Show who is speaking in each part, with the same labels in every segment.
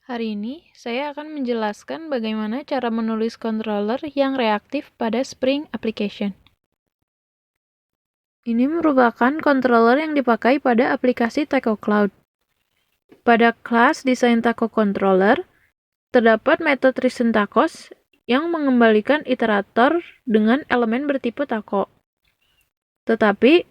Speaker 1: Hari ini, saya akan menjelaskan bagaimana cara menulis controller yang reaktif pada Spring Application. Ini merupakan controller yang dipakai pada aplikasi Taco Cloud. Pada kelas desain Taco Controller, terdapat metode ReasonTacos yang mengembalikan iterator dengan elemen bertipe taco. Tetapi,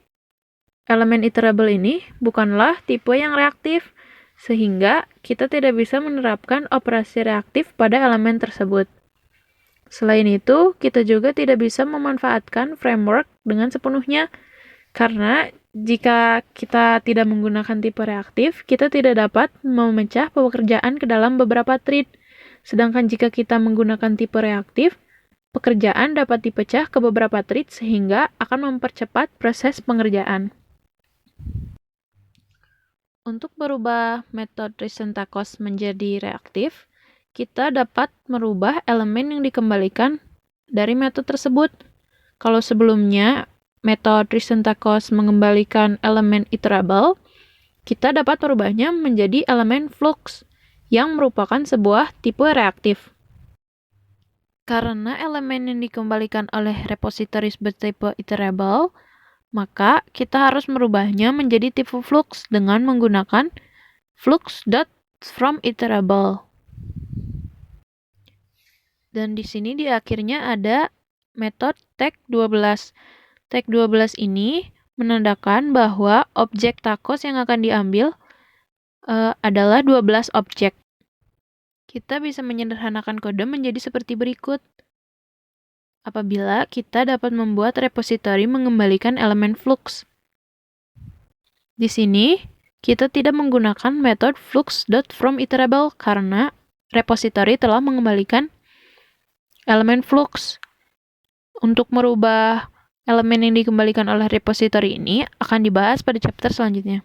Speaker 1: elemen iterable ini bukanlah tipe yang reaktif, sehingga kita tidak bisa menerapkan operasi reaktif pada elemen tersebut. Selain itu, kita juga tidak bisa memanfaatkan framework dengan sepenuhnya, karena jika kita tidak menggunakan tipe reaktif, kita tidak dapat memecah pekerjaan ke dalam beberapa thread. Sedangkan jika kita menggunakan tipe reaktif, pekerjaan dapat dipecah ke beberapa thread sehingga akan mempercepat proses pengerjaan. Untuk merubah metode ReasonTacos menjadi reaktif, kita dapat merubah elemen yang dikembalikan dari metode tersebut. Kalau sebelumnya metode ReasonTacos mengembalikan elemen iterable, kita dapat merubahnya menjadi elemen flux yang merupakan sebuah tipe reaktif. Karena elemen yang dikembalikan oleh repositories bertipe iterable, maka kita harus merubahnya menjadi tipe flux dengan menggunakan flux.fromIterable. Dan di sini di akhirnya ada metode tag12. Tag12 ini menandakan bahwa objek tacos yang akan diambil adalah 12 objek. Kita bisa menyederhanakan kode menjadi seperti berikut. Apabila kita dapat membuat repository mengembalikan elemen flux. Di sini, kita tidak menggunakan metode flux.fromIterable karena repository telah mengembalikan elemen flux. Untuk merubah elemen yang dikembalikan oleh repository ini akan dibahas pada chapter selanjutnya.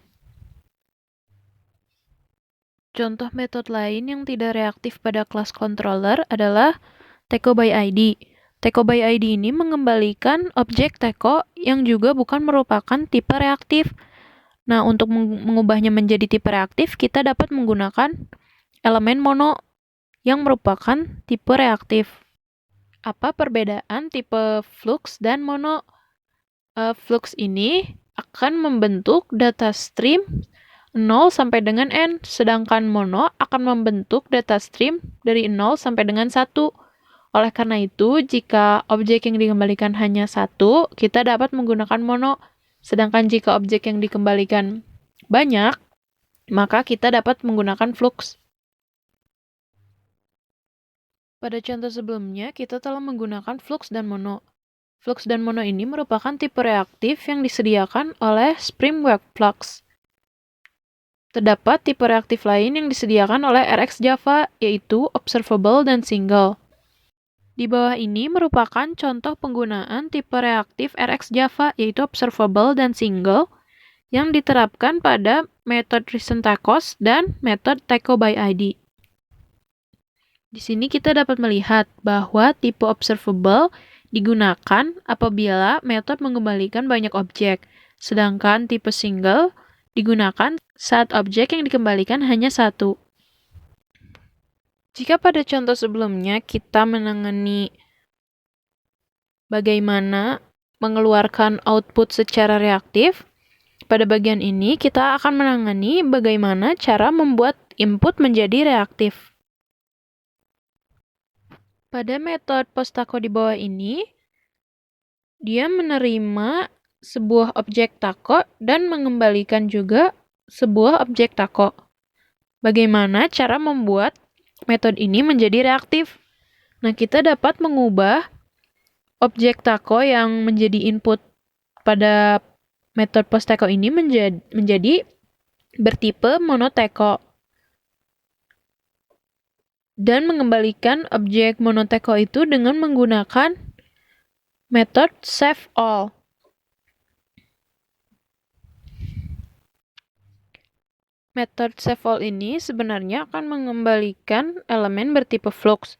Speaker 1: Contoh metode lain yang tidak reaktif pada kelas controller adalah Taco by ID. Taco by ID ini mengembalikan objek Taco yang juga bukan merupakan tipe reaktif. Nah, untuk mengubahnya menjadi tipe reaktif, kita dapat menggunakan elemen mono yang merupakan tipe reaktif. Apa perbedaan tipe flux dan mono? Flux ini akan membentuk data stream 0 sampai dengan n, sedangkan mono akan membentuk data stream dari 0 sampai dengan 1. Oleh karena itu, jika objek yang dikembalikan hanya 1, kita dapat menggunakan mono. Sedangkan jika objek yang dikembalikan banyak, maka kita dapat menggunakan flux. Pada contoh sebelumnya, kita telah menggunakan flux dan mono. Flux dan mono ini merupakan tipe reaktif yang disediakan oleh Spring Web Flux. Terdapat tipe reaktif lain yang disediakan oleh RX Java, yaitu observable dan single. Di bawah ini merupakan contoh penggunaan tipe reaktif RX Java, yaitu observable dan single, yang diterapkan pada metode ReasonTacos dan metode Taco by ID. Di sini kita dapat melihat bahwa tipe observable digunakan apabila metode mengembalikan banyak objek, sedangkan tipe single digunakan saat objek yang dikembalikan hanya satu. Jika pada contoh sebelumnya kita menangani bagaimana mengeluarkan output secara reaktif, pada bagian ini kita akan menangani bagaimana cara membuat input menjadi reaktif. Pada metode post-taco di bawah ini, dia menerima sebuah objek taco dan mengembalikan juga sebuah objek taco. Bagaimana cara membuat metode ini menjadi reaktif? Nah, kita dapat mengubah objek taco yang menjadi input pada metode post-taco ini menjadi bertipe monotaco. Dan mengembalikan objek monotaco itu dengan menggunakan metode saveAll. Metode saveAll ini sebenarnya akan mengembalikan elemen bertipe flux.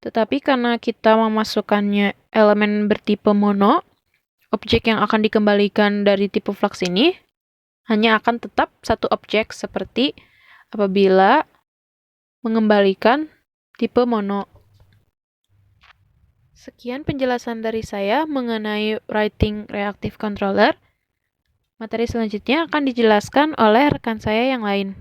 Speaker 1: Tetapi karena kita memasukkannya elemen bertipe mono, objek yang akan dikembalikan dari tipe flux ini hanya akan tetap satu objek seperti apabila mengembalikan tipe mono. Sekian penjelasan dari saya mengenai writing reactive controller. Materi selanjutnya akan dijelaskan oleh rekan saya yang lain.